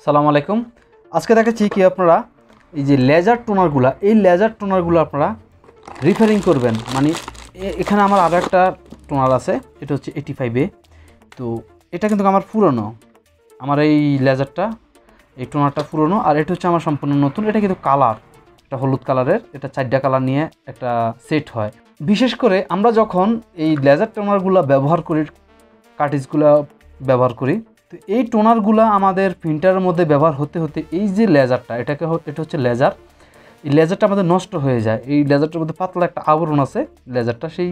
সালামু আলাইকুম। আজকে দেখাচ্ছি কি আপনারা এই যে লেজার টোনারগুলা, এই লেজার টোনারগুলো আপনারা রিপেয়ারিং করবেন। মানে এখানে আমার আরও একটা টোনার আছে, এটা হচ্ছে 85A। তো এটা কিন্তু আমার পুরনো, আমার এই লেজারটা, এই টোনারটা পুরনো, আর এটা হচ্ছে আমার সম্পূর্ণ নতুন। এটা কিন্তু কালার, এটা হলুদ কালারের, এটা 4টা কালার নিয়ে একটা সেট হয়। বিশেষ করে আমরা যখন এই লেজার টোনারগুলো ব্যবহার করি, কার্টিজগুলো ব্যবহার করি, তো এই টোনারগুলো আমাদের প্রিন্টারের মধ্যে ব্যবহার হতে হতে এই যে লেজারটা, এটা হচ্ছে লেজার, এই লেজারটা আমাদের নষ্ট হয়ে যায়। এই লেজারটার মধ্যে পাতলা একটা আবরণ আছে লেজারটা, সেই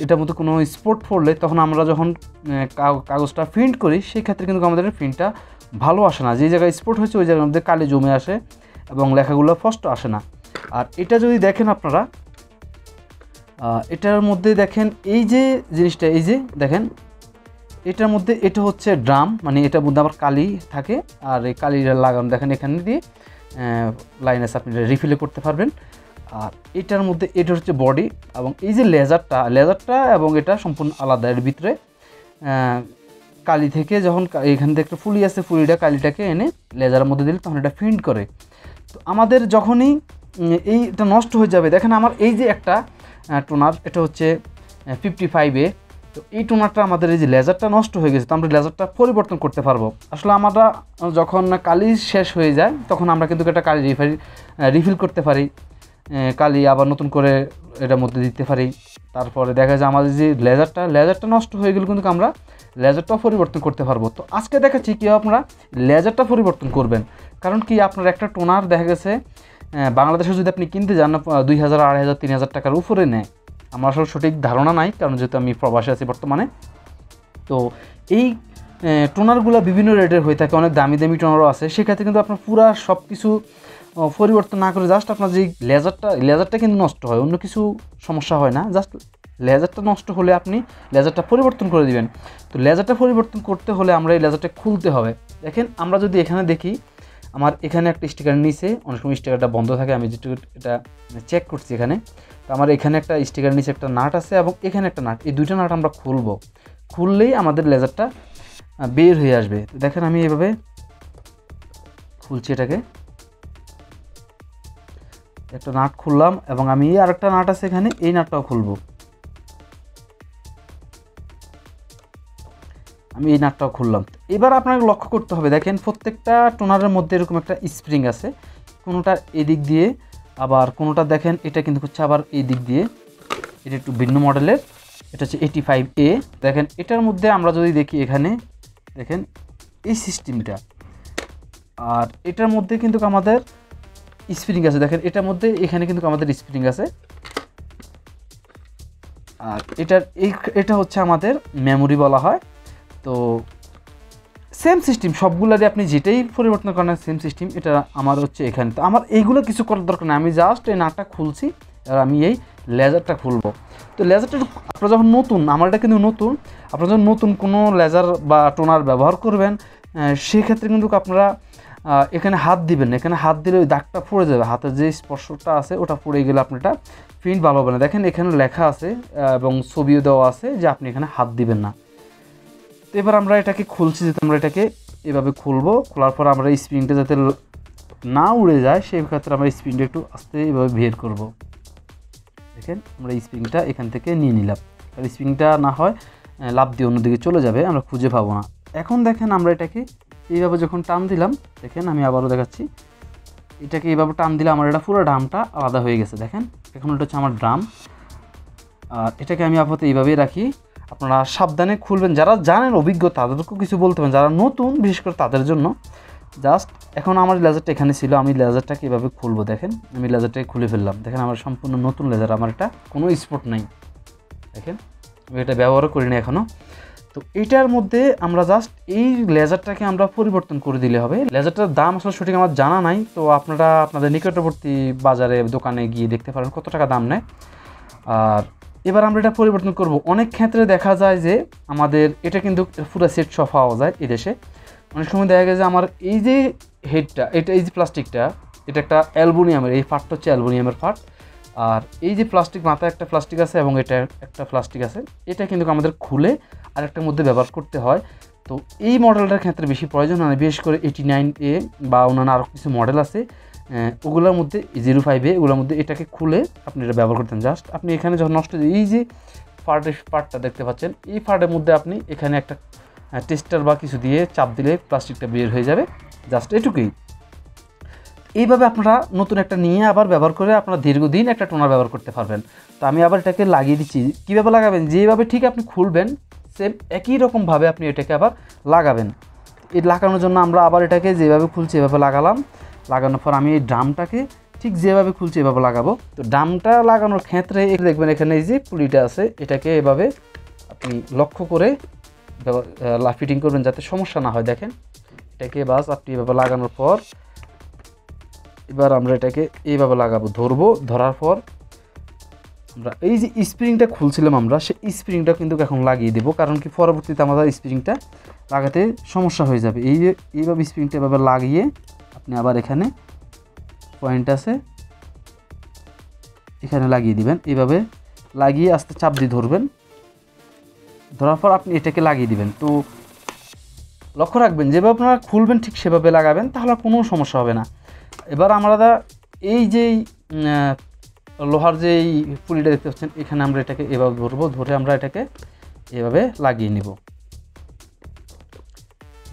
এটার মধ্যে কোনো স্পট পড়লে তখন আমরা যখন কাগজটা প্রিন্ট করি সেই ক্ষেত্রে কিন্তু আমাদের প্রিন্টটা ভালো আসে না। যে জায়গায় স্পট হয়েছে ওই জায়গার মধ্যে কালি জমে আসে এবং লেখাগুলো স্পষ্ট আসে না। আর এটা যদি দেখেন আপনারা, এটার মধ্যে দেখেন এই যে জিনিসটা, এই যে দেখেন এটার মধ্যে, এটা হচ্ছে ড্রাম, মানে এটার মধ্যে আবার কালি থাকে, আর এই কালিটা লাগানো দেখেন এখানে দিয়ে লাইন আছে, আপনি রিফিল করতে পারবেন। আর এটার মধ্যে এটা হচ্ছে বডি, এবং এই যে লেজারটা এবং এটা সম্পূর্ণ আলাদা। এর ভিতরে কালি থেকে যখন এখান থেকে একটা ফুলি আছে, ফুলিটা কালিটাকে এনে লেজারের মধ্যে দিলে তখন এটা প্রিন্ট করে। তো আমাদের যখনই এইটা নষ্ট হয়ে যাবে, দেখেন আমার এই যে একটা টোনার, এটা হচ্ছে 55A। তো এই টোনারটা আমাদের এই যে লেজারটা নষ্ট হয়ে গেছে, তো আমরা লেজারটা পরিবর্তন করতে পারবো। আসলে আমরা যখন কালি শেষ হয়ে যায় তখন আমরা কিন্তু একটা কালি রিফিল করতে পারি, কালি আবার নতুন করে এটার মধ্যে দিতে পারি। তারপরে দেখা যায় আমাদের যে লেজারটা নষ্ট হয়ে গেলে কিন্তু আমরা লেজারটাও পরিবর্তন করতে পারবো। তো আজকে দেখাচ্ছি কীভাবে আপনারা লেজারটা পরিবর্তন করবেন। কারণ কি, আপনার একটা টোনার দেখা গেছে বাংলাদেশে যদি আপনি কিনতে যান 2000, 2500, 3000 টাকার উপরে নেয়। আমার আসলে সঠিক ধারণা নাই, কারণ যেহেতু আমি প্রবাসে আছি বর্তমানে। তো এই টোনারগুলো বিভিন্ন রেটের হয়ে থাকে, অনেক দামি দামি টোনারও আছে। সেক্ষেত্রে কিন্তু আপনার পুরা সব কিছু পরিবর্তন না করে জাস্ট আপনার যে লেজারটা কিন্তু নষ্ট হয়, অন্য কিছু সমস্যা হয় না। জাস্ট লেজারটা নষ্ট হলে আপনি লেজারটা পরিবর্তন করে দিবেন। তো লেজারটা পরিবর্তন করতে হলে আমরা এই লেজারটা খুলতে হবে। দেখেন আমরা যদি এখানে দেখি, আমার এখানে একটা স্টিকার নিচে, অনেক সময় স্টিকারটা বন্ধ থাকে, আমি যেটুকু এটা চেক করছি এখানে। তো আমার এখানে একটা স্টিকার নিচে একটা নাট আছে এবং এখানে একটা নাট, এই দুইটা নাট আমরা খুললেই আমাদের লেজারটা বের হয়ে আসবে। তো দেখেন আমি এইভাবে খুলছি, এটাকে একটা নাট খুললাম এবং আমি আরেকটা নাট আছে এখানে, এই নাটটাও খুলবো। আমি এই নাটটাও খুললাম। এবার আপনাকে লক্ষ্য করতে হবে, দেখেন প্রত্যেকটা টোনারের মধ্যে এরকম একটা স্প্রিং আছে, কোনোটা এদিক দিয়ে, আবার কোনোটা দেখেন এটা কিন্তু হচ্ছে আবার এই দিক দিয়ে। এটা একটু ভিন্ন মডেলের, এটা হচ্ছে 85A। দেখেন এটার মধ্যে আমরা যদি দেখি, এখানে দেখেন এই সিস্টেমটা, আর এটার মধ্যে কিন্তু আমাদের স্প্রিং আছে। দেখেন এটার মধ্যে এখানে কিন্তু আমাদের স্প্রিং আছে, আর এটা হচ্ছে আমাদের মেমোরি বলা হয়। তো সেম সিস্টেম সবগুলোরই, আপনি যেটাই পরিবর্তন করেন সেম সিস্টেম। এটা আমার হচ্ছে এখানে। তো আমার এইগুলো কিছু করার দরকার নেই, আমি জাস্ট এই নাটটা খুলছি আর আমি এই লেজারটা খুলবো। তো লেজারটা আপনারা যখন নতুন, আমার এটা কিন্তু নতুন, আপনারা যখন নতুন কোনো লেজার বা টোনার ব্যবহার করবেন সেক্ষেত্রে কিন্তু আপনারা এখানে হাত দিবেন না। এখানে হাত দিলে ওই দাগটা পড়ে যাবে, হাতের যে স্পর্শটা আছে ওটা পড়ে গেলে আপনার এটা প্রিন্ট ভালো হবে না। দেখেন এখানে লেখা আছে এবং ছবিও দেওয়া আছে যে আপনি এখানে হাত দিবেন না। তো এবার আমরা এটাকে খুলছি, যাতে আমরা এটাকে এভাবে খুলবো। খোলার পর আমরা স্প্রিংটা যাতে না উড়ে যায় সেই ক্ষেত্রে আমরা স্প্রিংটা একটু আস্তে এভাবে বের করব। দেখেন আমরা স্প্রিংটা এখান থেকে নিয়ে নিলাম, আর স্প্রিংটা না হয় লাফ দিয়ে অন্যদিকে চলে যাবে, আমরা খুঁজে পাবো না। এখন দেখেন আমরা এটাকে এইভাবে যখন টান দিলাম, দেখেন আমি আবারও দেখাচ্ছি, এটাকে এইভাবে টান দিলে আমার এটা পুরো ড্রামটা আলাদা হয়ে গেছে। দেখেন এখন এটা হচ্ছে আমার ড্রাম, আর এটাকে আমি আপাতত এইভাবেই রাখি। আপনারা সাবধানে খুলবেন, যারা জানেন অভিজ্ঞতা তাদেরকেও কিছু বলতে পারেন, যারা নতুন বিশেষ করে তাদের জন্য। জাস্ট এখন আমার লেজারটা এখানে ছিল, আমি লেজারটাকে এভাবে খুলবো। দেখেন আমি লেজারটাকে খুলে ফেললাম। দেখেন আমার সম্পূর্ণ নতুন লেজার, আমার এটা কোনো স্পট নাই। দেখেন আমি এটা ব্যবহারও করিনি এখনও। তো এটার মধ্যে আমরা জাস্ট এই লেজারটাকে আমরা পরিবর্তন করে দিলে হবে। লেজারটার দাম আসলে সঠিক আমার জানা নাই, তো আপনারা আপনাদের নিকটবর্তী বাজারে দোকানে গিয়ে দেখতে পারেন কত টাকা দাম নেয়। আর এবার আমরা এটা পরিবর্তন করব। অনেক ক্ষেত্রে দেখা যায় যে আমাদের এটা কিন্তু পুরো সেট সহ পাওয়া যায় এদেশে। অনেক সময় দেখা গেছে আমার এই যে হেডটা, এই যে প্লাস্টিকটা, এটা একটা অ্যালুমিনিয়ামের, এই পার্টটা হচ্ছে অ্যালুমিনিয়ামের পার্ট। আর এই যে প্লাস্টিক, মাথায় একটা প্লাস্টিক আছে এবং এটা একটা প্লাস্টিক আছে, এটা কিন্তু আমাদের খুলে আরেকটার মধ্যে ব্যবহার করতে হয়। তো এই মডেলটার ক্ষেত্রে বেশি প্রয়োজন হয় না, বিশেষ করে 89A বা অন্যান্য আরও কিছু মডেল আছে ওগুলোর মধ্যে 05A ওগুলোর মধ্যে এটাকে খুলে আপনি এটা ব্যবহার করতেন। জাস্ট আপনি এখানে যখন নষ্ট এই যে পার্টটা দেখতে পাচ্ছেন, এই পার্টের মধ্যে আপনি এখানে একটা টেস্টার বা কিছু দিয়ে চাপ দিলে প্লাস্টিকটা বের হয়ে যাবে, জাস্ট এটুকুই। এইভাবে আপনারা নতুন একটা নিয়ে আবার ব্যবহার করে আপনারা দীর্ঘদিন একটা টোনার ব্যবহার করতে পারবেন। তো আমি আবার এটাকে লাগিয়ে দিচ্ছি। কীভাবে লাগাবেন, যেভাবে ঠিক আপনি খুলবেন সেম একই রকমভাবে আপনি এটাকে আবার লাগাবেন। এই লাগানোর জন্য আমরা আবার এটাকে যেভাবে খুলছি এভাবে লাগালাম, লাগানোর পর আমি এই ড্রামটাকে ঠিক যেভাবে খুলছি এভাবে লাগাবো। তো ড্রামটা লাগানোর ক্ষেত্রে দেখবেন এখানে এই যে পুলিটা আছে, এটাকে এভাবে আপনি লক্ষ্য করে ফিটিং করবেন যাতে সমস্যা না হয়। দেখেন এটাকে বাস আপনি এভাবে লাগানোর পর এবার আমরা এটাকে এইভাবে লাগাবো, ধরার পর আমরা এই যে স্প্রিংটা খুলছিলাম আমরা সেই স্প্রিংটা কিন্তু এখন লাগিয়ে দেবো, কারণ কি পরবর্তীতে আমাদের স্প্রিংটা লাগাতে সমস্যা হয়ে যাবে। এইভাবে স্প্রিংটা এভাবে লাগিয়ে আপনি আবার এখানে পয়েন্ট আছে এখানে লাগিয়ে দিবেন। এইভাবে লাগিয়ে আস্তে চাপ দিয়ে ধরবেন, ধরার পর আপনি এটাকে লাগিয়ে দিবেন। তো লক্ষ্য রাখবেন যেভাবে আপনারা খুলবেন ঠিক সেভাবে লাগাবেন, তাহলে কোনো সমস্যা হবে না। এবার আমরা এই যেই লোহার যেই পুলিটা দেখতে পাচ্ছেন এখানে আমরা এটাকে এভাবে ধরবো, ধরে আমরা এটাকে এভাবে লাগিয়ে নিব।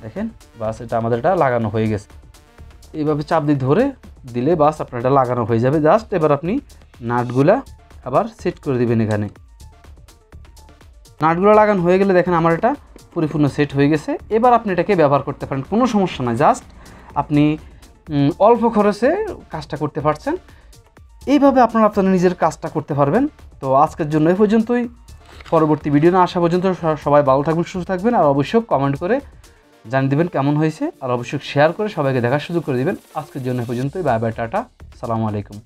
দেখেন বাস এটা আমাদের এটা লাগানো হয়ে গেছে। এইভাবে চাপ দিয়ে ধরে দিলে বাস আপনার এটা লাগানো হয়ে যাবে। জাস্ট এবার আপনি নাটগুলা আবার সেট করে দিবেন। এখানে নাটগুলো লাগানো হয়ে গেলে দেখেন আমার এটা পরিপূর্ণ সেট হয়ে গেছে। এবার আপনি এটাকে ব্যবহার করতে পারেন, কোনো সমস্যা নাই। জাস্ট আপনি অল্প খরচে কাজটা করতে পারছেন। এইভাবে আপনারা আপনার নিজের কাজটা করতে পারবেন। তো আজকের জন্য এই পর্যন্তই। পরবর্তী ভিডিও না আসা পর্যন্ত সবাই ভালো থাকবেন, সুস্থ থাকবেন। আর অবশ্যই কমেন্ট করে জানিয়ে দেবেন কেমন হয়েছে, আর অবশ্যই শেয়ার করে সবাইকে দেখার সুযোগ করে দেবেন। আজকের জন্য এই পর্যন্তই। বাই বাই, টাটা, সালামু আলাইকুম।